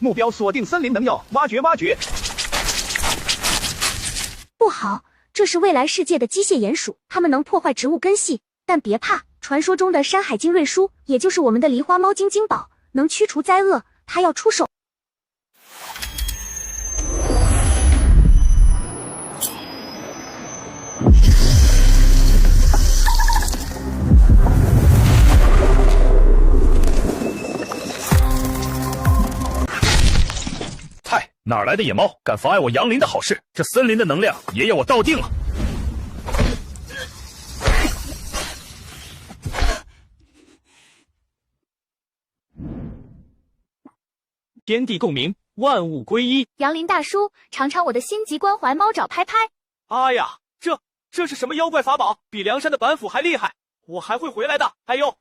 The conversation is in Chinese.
目标锁定森林能药，挖掘挖掘。不好，这是未来世界的机械鼹鼠，它们能破坏植物根系，但别怕，传说中的山海经瑞书，也就是我们的狸花猫精精宝，能驱除灾厄，它要出手。嗨，哪来的野猫，敢妨碍我杨林的好事？这森林的能量也要我倒定了！天地共鸣，万物归一。杨林大叔，尝尝我的心急关怀猫爪拍拍。哎呀，这是什么妖怪法宝？比梁山的板斧还厉害！我还会回来的。哎呦，